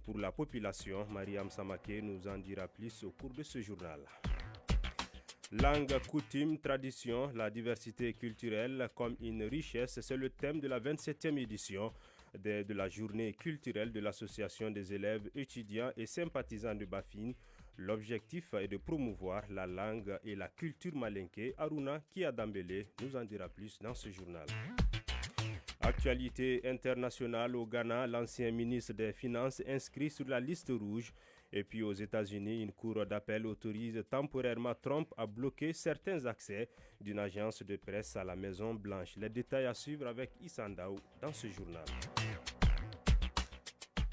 pour la population. Mariam Samake nous en dira plus au cours de ce journal. Langue, coutume, tradition, la diversité culturelle comme une richesse, c'est le thème de la 27e édition de la journée culturelle de l'Association des élèves, étudiants et sympathisants de Bafine. L'objectif est de promouvoir la langue et la culture malinké. Aruna Kiadambele nous en dira plus dans ce journal. Actualité internationale au Ghana, l'ancien ministre des Finances inscrit sur la liste rouge. Et puis aux États-Unis, une cour d'appel autorise temporairement Trump à bloquer certains accès d'une agence de presse à la Maison Blanche. Les détails à suivre avec Issandaou dans ce journal.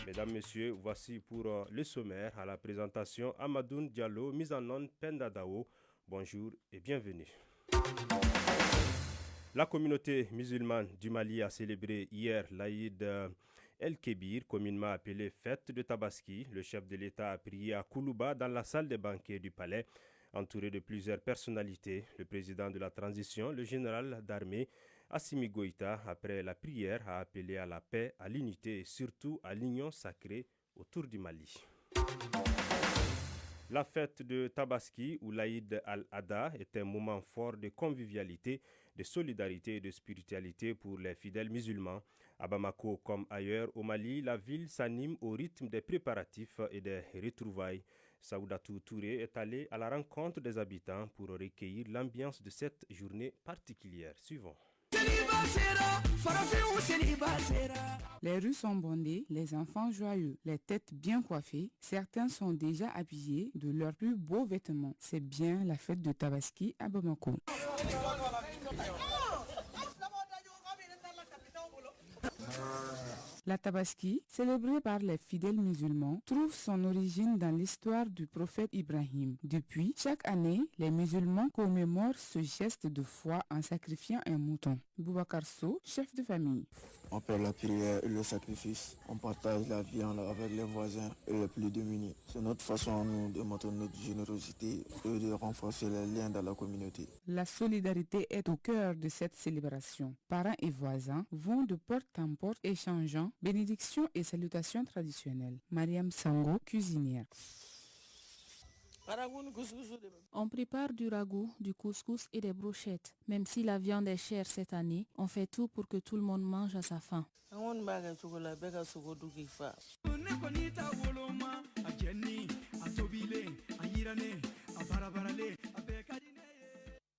Mesdames, Messieurs, voici pour le sommaire à la présentation Amadoun Diallo, mise en onde Penda Dao. Bonjour et bienvenue. La communauté musulmane du Mali a célébré hier l'Aïd El-Kébir, communément appelée Fête de Tabaski. Le chef de l'État a prié à Koulouba dans la salle des banquets du palais, entouré de plusieurs personnalités. Le président de la transition, le général d'armée Assimi Goïta, après la prière, a appelé à la paix, à l'unité et surtout à l'union sacrée autour du Mali. La fête de Tabaski ou l'Aïd al-Adha est un moment fort de convivialité, de solidarité et de spiritualité pour les fidèles musulmans. À Bamako comme ailleurs au Mali, la ville s'anime au rythme des préparatifs et des retrouvailles. Saoudatou Touré est allé à la rencontre des habitants pour recueillir l'ambiance de cette journée particulière. Suivons. Les rues sont bondées, les enfants joyeux, les têtes bien coiffées. Certains sont déjà habillés de leurs plus beaux vêtements. C'est bien la fête de Tabaski à Bamako. La Tabaski, célébrée par les fidèles musulmans, trouve son origine dans l'histoire du prophète Ibrahim. Depuis, chaque année, les musulmans commémorent ce geste de foi en sacrifiant un mouton. Boubacar Sow, chef de famille. On fait la prière et le sacrifice. On partage la viande avec les voisins et les plus démunis. C'est notre façon, nous, de montrer notre générosité et de renforcer les liens dans la communauté. La solidarité est au cœur de cette célébration. Parents et voisins vont de porte en porte échangeant bénédictions et salutations traditionnelles. Mariam Sango, cuisinière. On prépare du ragoût, du couscous et des brochettes. Même si la viande est chère cette année, on fait tout pour que tout le monde mange à sa faim.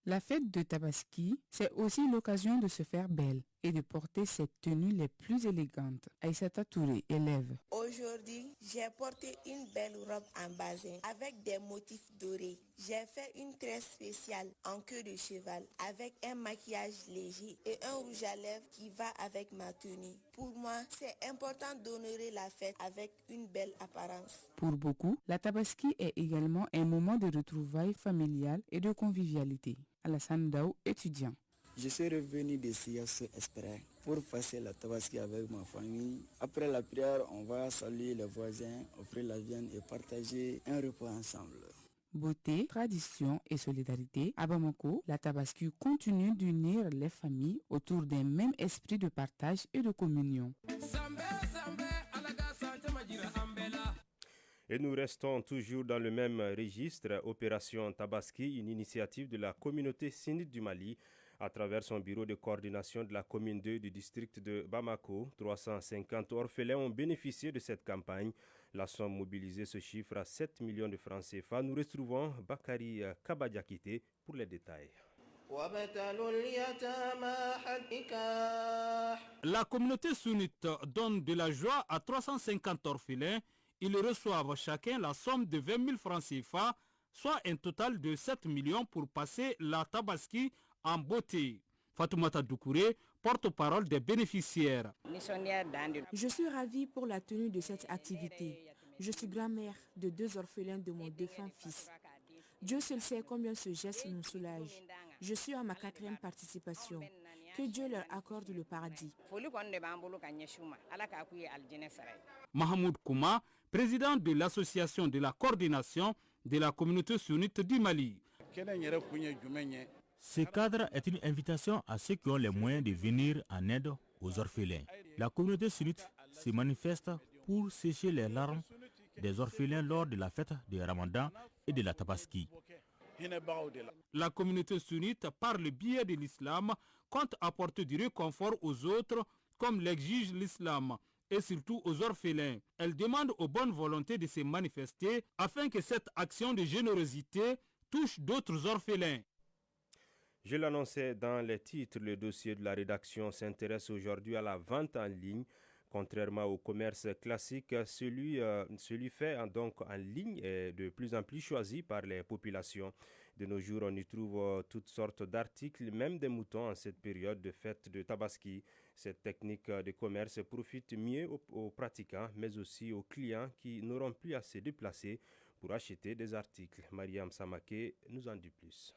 La fête de Tabaski, c'est aussi l'occasion de se faire belle et de porter ses tenues les plus élégantes. Aïssata Touré, élève. Aujourd'hui, j'ai porté une belle robe en basin avec des motifs dorés. J'ai fait une tresse spéciale en queue de cheval avec un maquillage léger et un rouge à lèvres qui va avec ma tenue. Pour moi, c'est important d'honorer la fête avec une belle apparence. Pour beaucoup, la Tabaski est également un moment de retrouvailles familiales et de convivialité. Alassane Daou, étudiant. Je suis revenu de Siasso Exprès pour passer la Tabaski avec ma famille. Après la prière, on va saluer les voisins, offrir la viande et partager un repas ensemble. Beauté, tradition et solidarité, à Bamako, la Tabaski continue d'unir les familles autour d'un même esprit de partage et de communion. Et nous restons toujours dans le même registre. Opération Tabaski, une initiative de la communauté sunnite du Mali à travers son bureau de coordination de la commune 2 du district de Bamako. 350 orphelins ont bénéficié de cette campagne. La somme mobilisée se chiffre à 7 millions de francs CFA. Nous retrouvons Bakari Kabadiakite pour les détails. La communauté sunnite donne de la joie à 350 orphelins. Ils reçoivent chacun la somme de 20 000 francs CFA, soit un total de 7 millions pour passer la Tabaski en beauté. Fatoumata Doukouré, porte-parole des bénéficiaires. Je suis ravie pour la tenue de cette activité. Je suis grand-mère de 2 orphelins de mon défunt fils. Dieu seul sait combien ce geste nous soulage. Je suis à ma 4e participation. Que Dieu leur accorde le paradis. Mahmoud Kouma, président de l'association de la coordination de la communauté sunnite du Mali. Ce cadre est une invitation à ceux qui ont les moyens de venir en aide aux orphelins. La communauté sunnite se manifeste pour sécher les larmes des orphelins lors de la fête du Ramadan et de la Tabaski. La communauté sunnite, par le biais de l'islam, compte apporter du réconfort aux autres, comme l'exige l'islam, et surtout aux orphelins. Elle demande aux bonnes volontés de se manifester afin que cette action de générosité touche d'autres orphelins. Je l'annonçais dans les titres, le dossier de la rédaction s'intéresse aujourd'hui à la vente en ligne. Contrairement au commerce classique, celui fait donc en ligne est de plus en plus choisi par les populations. De nos jours, on y trouve toutes sortes d'articles, même des moutons en cette période de fête de Tabaski. Cette technique de commerce profite mieux aux pratiquants, mais aussi aux clients qui n'auront plus à se déplacer pour acheter des articles. Mariam Samake nous en dit plus.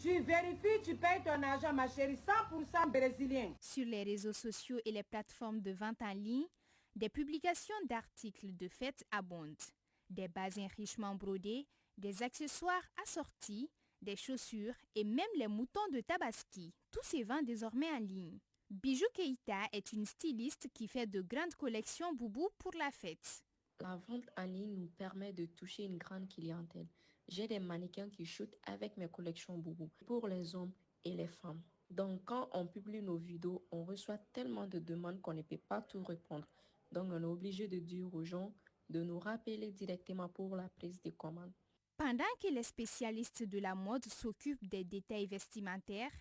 Tu vérifies, tu payes ton argent, ma chérie, 100% brésilien. Sur les réseaux sociaux et les plateformes de vente en ligne, des publications d'articles de fête abondent. Des basins richement brodés, des accessoires assortis, des chaussures et même les moutons de Tabaski. Tout se vend désormais en ligne. Bijou Keita est une styliste qui fait de grandes collections boubou pour la fête. La vente en ligne nous permet de toucher une grande clientèle. J'ai des mannequins qui shootent avec mes collections boubou pour les hommes et les femmes. Donc quand on publie nos vidéos, on reçoit tellement de demandes qu'on ne peut pas tout répondre. Donc on est obligé de dire aux gens de nous rappeler directement pour la prise de commande. Pendant que les spécialistes de la mode s'occupent des détails vestimentaires,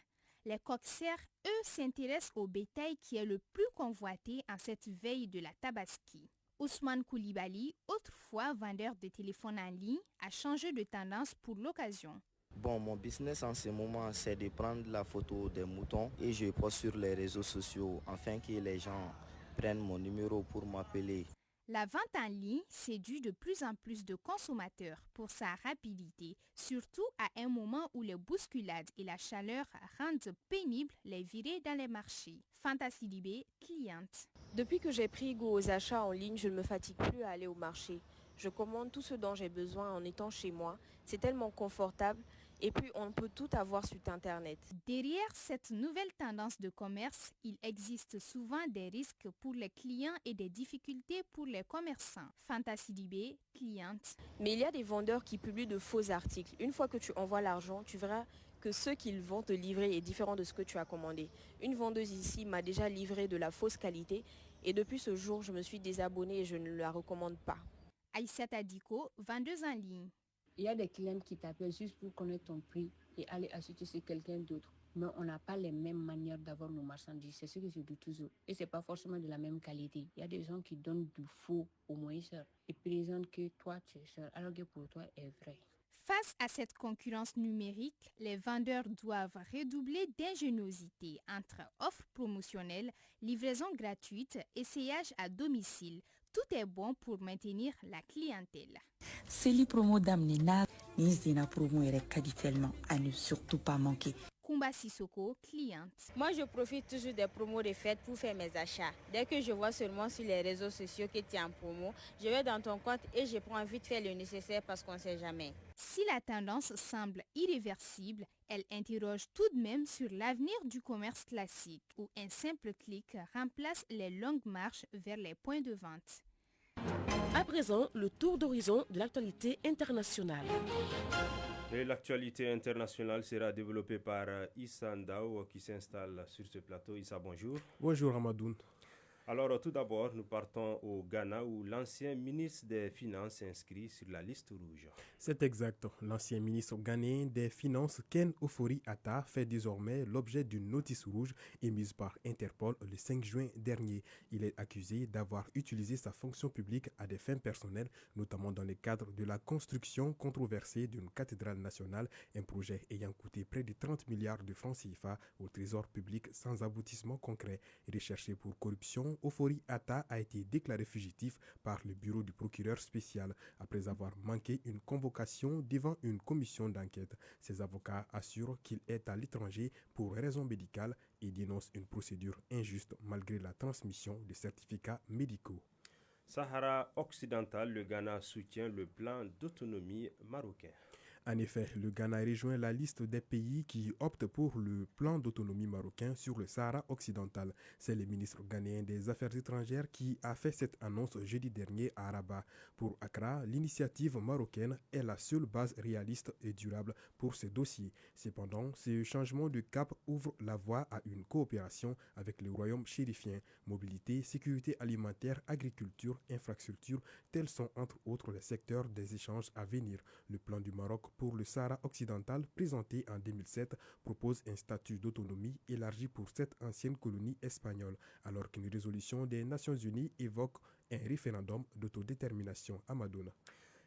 les coxers, eux, s'intéressent au bétail qui est le plus convoité en cette veille de la Tabaski. Ousmane Koulibaly, autrefois vendeur de téléphones en ligne, a changé de tendance pour l'occasion. Bon, mon business en ce moment, c'est de prendre la photo des moutons et je poste sur les réseaux sociaux afin que les gens prennent mon numéro pour m'appeler. La vente en ligne séduit de plus en plus de consommateurs pour sa rapidité, surtout à un moment où les bousculades et la chaleur rendent pénibles les virées dans les marchés. Fanta Sidibé, cliente. Depuis que j'ai pris goût aux achats en ligne, je ne me fatigue plus à aller au marché. Je commande tout ce dont j'ai besoin en étant chez moi. C'est tellement confortable. Et puis, on peut tout avoir sur Internet. Derrière cette nouvelle tendance de commerce, il existe souvent des risques pour les clients et des difficultés pour les commerçants. Fanta Sidibé, cliente. Mais il y a des vendeurs qui publient de faux articles. Une fois que tu envoies l'argent, tu verras que ce qu'ils vont te livrer est différent de ce que tu as commandé. Une vendeuse ici m'a déjà livré de la fausse qualité et depuis ce jour, je me suis désabonnée et je ne la recommande pas. Aïssata Diko, vendeuse en ligne. Il y a des clients qui t'appellent juste pour connaître ton prix et aller acheter chez quelqu'un d'autre. Mais on n'a pas les mêmes manières d'avoir nos marchandises. C'est ce que je dis toujours. Et ce n'est pas forcément de la même qualité. Il y a des gens qui donnent du faux au moins cher et présentent que toi tu es cher alors que pour toi est vrai. Face à cette concurrence numérique, les vendeurs doivent redoubler d'ingéniosité entre offres promotionnelles, livraison gratuite, essayage à domicile. Tout est bon pour maintenir la clientèle. Celi promo d'Amnina, Nizina promo tellement à ne surtout pas manquer. Kumba Sissoko, cliente. Moi, je profite toujours des promos de fête pour faire mes achats. Dès que je vois seulement sur les réseaux sociaux que tu es en promo, je vais dans ton compte et je prends vite faire le nécessaire parce qu'on ne sait jamais. Si la tendance semble irréversible, elle interroge tout de même sur l'avenir du commerce classique, où un simple clic remplace les longues marches vers les points de vente. À présent, le tour d'horizon de l'actualité internationale. Et l'actualité internationale sera développée par Issa Ndao qui s'installe sur ce plateau. Issa, bonjour. Bonjour Ramadoun. Alors tout d'abord, nous partons au Ghana où l'ancien ministre des Finances s'inscrit sur la liste rouge. C'est exact. L'ancien ministre ghanéen des Finances, Ken Ofori-Atta, fait désormais l'objet d'une notice rouge émise par Interpol le 5 juin dernier. Il est accusé d'avoir utilisé sa fonction publique à des fins personnelles, notamment dans le cadre de la construction controversée d'une cathédrale nationale, un projet ayant coûté près de 30 milliards de francs CFA au trésor public sans aboutissement concret. Recherché pour corruption, Ofori-Atta a été déclaré fugitif par le bureau du procureur spécial après avoir manqué une convocation devant une commission d'enquête. Ses avocats assurent qu'il est à l'étranger pour raisons médicales et dénoncent une procédure injuste malgré la transmission de certificats médicaux. Sahara occidental, le Ghana soutient le plan d'autonomie marocain. En effet, le Ghana rejoint la liste des pays qui optent pour le plan d'autonomie marocain sur le Sahara occidental. C'est le ministre ghanéen des Affaires étrangères qui a fait cette annonce jeudi dernier à Rabat. Pour Accra, l'initiative marocaine est la seule base réaliste et durable pour ce dossier. Cependant, ce changement de cap ouvre la voie à une coopération avec le royaume chérifien. Mobilité, sécurité alimentaire, agriculture, infrastructure, tels sont entre autres les secteurs des échanges à venir. Le plan du Maroc pour le Sahara occidental, présenté en 2007, propose un statut d'autonomie élargi pour cette ancienne colonie espagnole, alors qu'une résolution des Nations Unies évoque un référendum d'autodétermination à Madouna.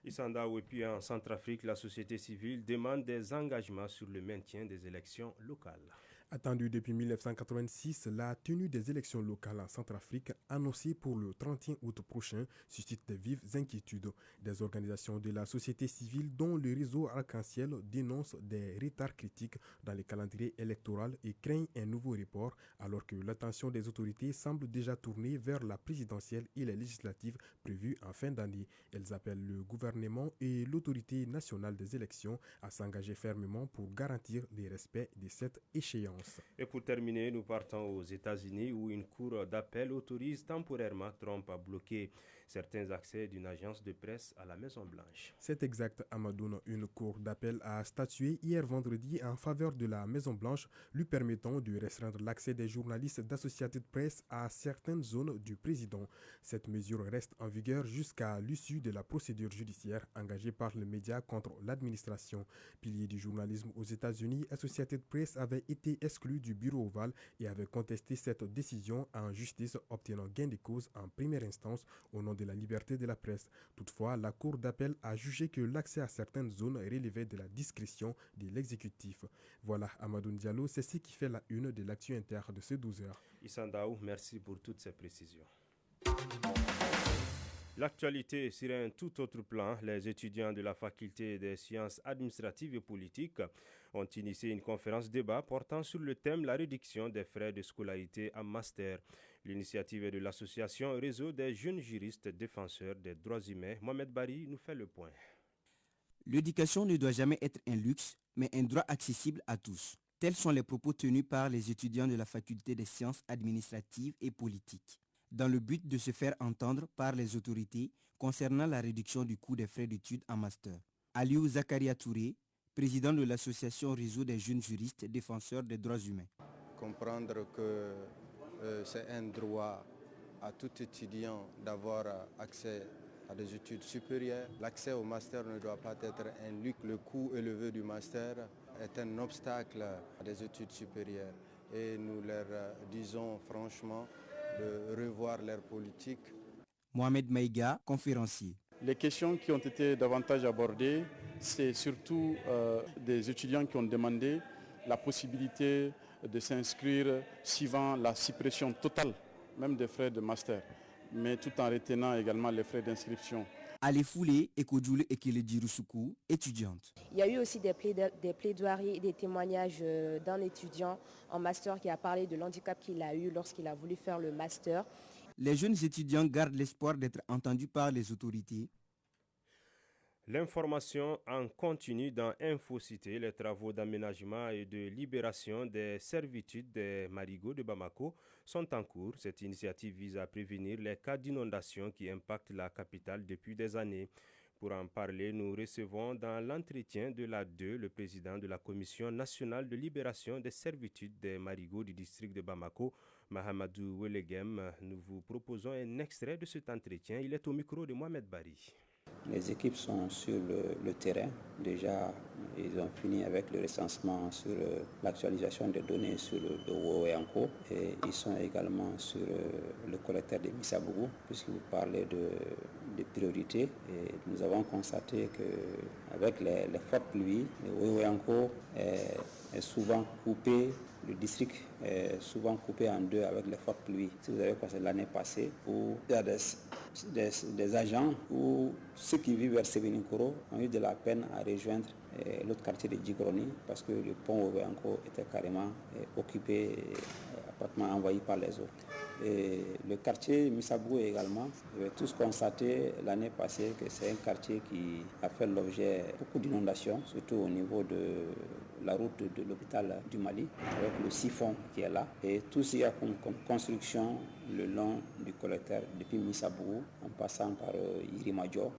Isanda Ouepi, en Centrafrique, la société civile demande des engagements sur le maintien des élections locales. Attendue depuis 1986, la tenue des élections locales en Centrafrique, annoncée pour le 31 août prochain, suscite de vives inquiétudes. Des organisations de la société civile, dont le réseau Arc-en-Ciel, dénoncent des retards critiques dans les calendriers électoraux et craignent un nouveau report, alors que l'attention des autorités semble déjà tournée vers la présidentielle et les législatives prévues en fin d'année. Elles appellent le gouvernement et l'autorité nationale des élections à s'engager fermement pour garantir le respect de cette échéance. Et pour terminer, nous partons aux États-Unis où une cour d'appel autorise temporairement Trump à bloquer certains accès d'une agence de presse à la Maison-Blanche. C'est exact, Amadoun. Une cour d'appel a statué hier vendredi en faveur de la Maison-Blanche, lui permettant de restreindre l'accès des journalistes d'Associated Press à certaines zones du président. Cette mesure reste en vigueur jusqu'à l'issue de la procédure judiciaire engagée par le média contre l'administration. Pilier du journalisme aux États-Unis, Associated Press avait été exclu du bureau ovale et avait contesté cette décision en justice, obtenant gain de cause en première instance au nom de la liberté de la presse. Toutefois, la Cour d'appel a jugé que l'accès à certaines zones relevait de la discrétion de l'exécutif. Voilà, Amadou Diallo, c'est ce qui fait la une de l'actu inter de ces 12 heures. Issandaou, merci pour toutes ces précisions. L'actualité sur un tout autre plan, les étudiants de la faculté des sciences administratives et politiques ont initié une conférence débat portant sur le thème la réduction des frais de scolarité en master. L'initiative est de l'association Réseau des jeunes juristes défenseurs des droits humains. Mohamed Bari nous fait le point. L'éducation ne doit jamais être un luxe, mais un droit accessible à tous. Tels sont les propos tenus par les étudiants de la faculté des sciences administratives et politiques, dans le but de se faire entendre par les autorités concernant la réduction du coût des frais d'études en master. Aliou Zakaria Touré, président de l'association Réseau des jeunes juristes défenseurs des droits humains. Comprendre que c'est un droit à tout étudiant d'avoir accès à des études supérieures. L'accès au master ne doit pas être un luxe. Le coût élevé du master est un obstacle à des études supérieures. Et nous leur disons franchement de revoir leur politique. Mohamed Maïga, conférencier. Les questions qui ont été davantage abordées, c'est surtout des étudiants qui ont demandé la possibilité de s'inscrire suivant la suppression totale, même des frais de master, mais tout en retenant également les frais d'inscription. Alifoulé Ekodjoule Ekelejirusuku, étudiante. Il y a eu aussi des plaidoiries et des témoignages d'un étudiant en master qui a parlé de l'handicap qu'il a eu lorsqu'il a voulu faire le master. Les jeunes étudiants gardent l'espoir d'être entendus par les autorités. L'information en continu dans InfoCité, les travaux d'aménagement et de libération des servitudes des marigots de Bamako sont en cours. Cette initiative vise à prévenir les cas d'inondation qui impactent la capitale depuis des années. Pour en parler, nous recevons dans l'entretien de la 2 le président de la Commission nationale de libération des servitudes des marigots du district de Bamako, Mahamadou Welegem. Nous vous proposons un extrait de cet entretien. Il est au micro de Mohamed Bari. Les équipes sont sur le terrain. Déjà, ils ont fini avec le recensement sur l'actualisation des données sur le Woyanko et ils sont également sur le collecteur de Missabougou, puisque vous parlez de priorités. Et nous avons constaté qu'avec les fortes pluies, le Woyanko est souvent coupé. Le district est souvent coupé en deux avec les fortes pluies. Si vous avez passé l'année passée, où il y a des agents où ceux qui vivent vers Sévéninkoro ont eu de la peine à rejoindre l'autre quartier de Djigroni parce que le pont Oveanko était carrément occupé envahis par les eaux. Et le quartier Misabou également, vous avez tous constaté l'année passée que c'est un quartier qui a fait l'objet de beaucoup d'inondations, surtout au niveau de la route de l'hôpital du Mali, avec le siphon qui est là. Et tout ce qu'il y a comme construction le long du collecteur, depuis Misabou, en passant par Irimadjo.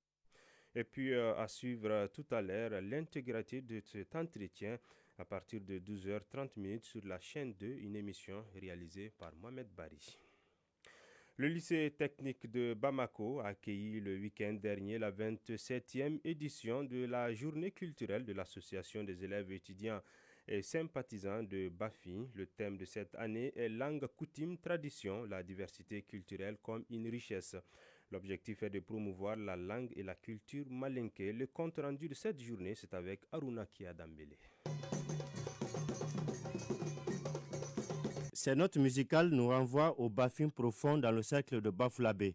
Et puis à suivre tout à l'heure l'intégralité de cet entretien à partir de 12h30 sur la chaîne 2, une émission réalisée par Mohamed Bari. Le lycée technique de Bamako a accueilli le week-end dernier la 27e édition de la journée culturelle de l'association des élèves étudiants et sympathisants de Bafi. Le thème de cette année est langue, coutume, tradition, la diversité culturelle comme une richesse. L'objectif est de promouvoir la langue et la culture malinké. Le compte rendu de cette journée, c'est avec Aruna Kiadambele. Ces notes musicales nous renvoient au Bafin profond dans le cercle de Bafoulabé.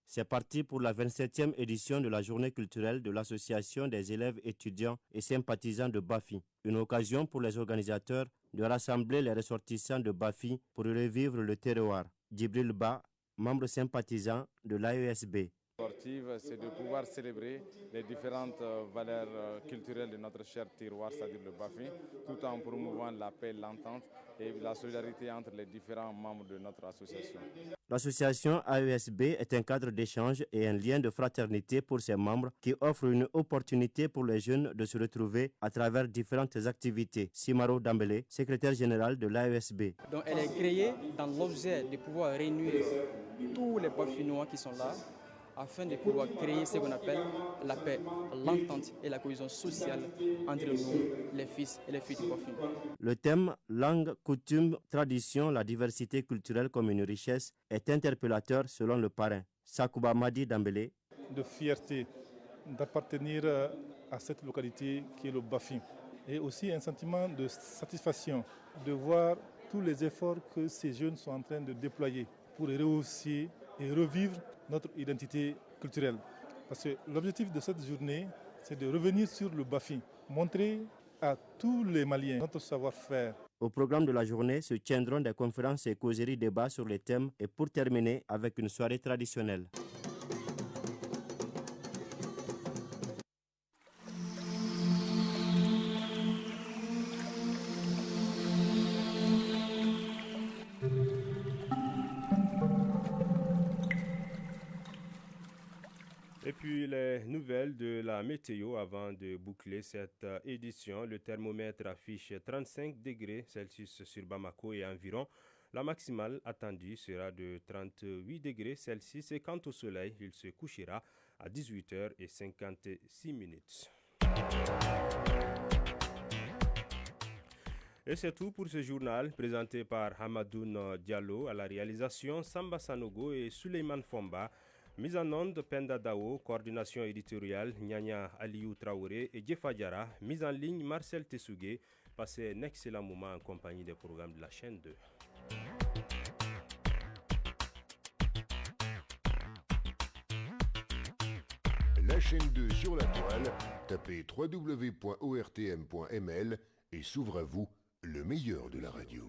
C'est parti pour la 27e édition de la journée culturelle de l'association des élèves étudiants et sympathisants de Bafi. Une occasion pour les organisateurs de rassembler les ressortissants de Bafi pour revivre le terroir. Djibril Ba, membre sympathisant de l'AESB. C'est de pouvoir célébrer les différentes valeurs culturelles de notre cher terroir, c'est-à-dire le Bafi, tout en promouvant la paix, l'entente et la solidarité entre les différents membres de notre association. L'association AESB est un cadre d'échange et un lien de fraternité pour ses membres qui offre une opportunité pour les jeunes de se retrouver à travers différentes activités. Simaro Dambele, secrétaire général de l'AESB. Donc elle est créée dans l'objet de pouvoir réunir tous les Bafinois qui sont là, afin de pouvoir créer ce qu'on appelle la paix, l'entente et la cohésion sociale entre nous, les fils et les filles du Bafin. Le thème « Langue, coutume, tradition, la diversité culturelle comme une richesse » est interpellateur selon le parrain. Sakouba Madi Dambele. De fierté d'appartenir à cette localité qui est le Bafin. Et aussi un sentiment de satisfaction de voir tous les efforts que ces jeunes sont en train de déployer pour rehausser et revivre notre identité culturelle. Parce que l'objectif de cette journée, c'est de revenir sur le Bafi, montrer à tous les Maliens notre savoir-faire. Au programme de la journée se tiendront des conférences et causeries débats sur les thèmes et pour terminer avec une soirée traditionnelle. Et puis les nouvelles de la météo avant de boucler cette édition. Le thermomètre affiche 35 degrés Celsius sur Bamako et environ. La maximale attendue sera de 38 degrés Celsius et quant au soleil, il se couchera à 18h56. Et c'est tout pour ce journal présenté par Hamadoun Diallo à la réalisation, Samba Sanogo et Suleiman Fomba. Mise en onde, Penda Dao, coordination éditoriale, Nyanya Aliou Traoré et Djefa Diara. Mise en ligne, Marcel Tessougué. Passez un excellent moment en compagnie des programmes de la chaîne 2. La chaîne 2 sur la toile, tapez www.ortm.ml et s'ouvre à vous le meilleur de la radio.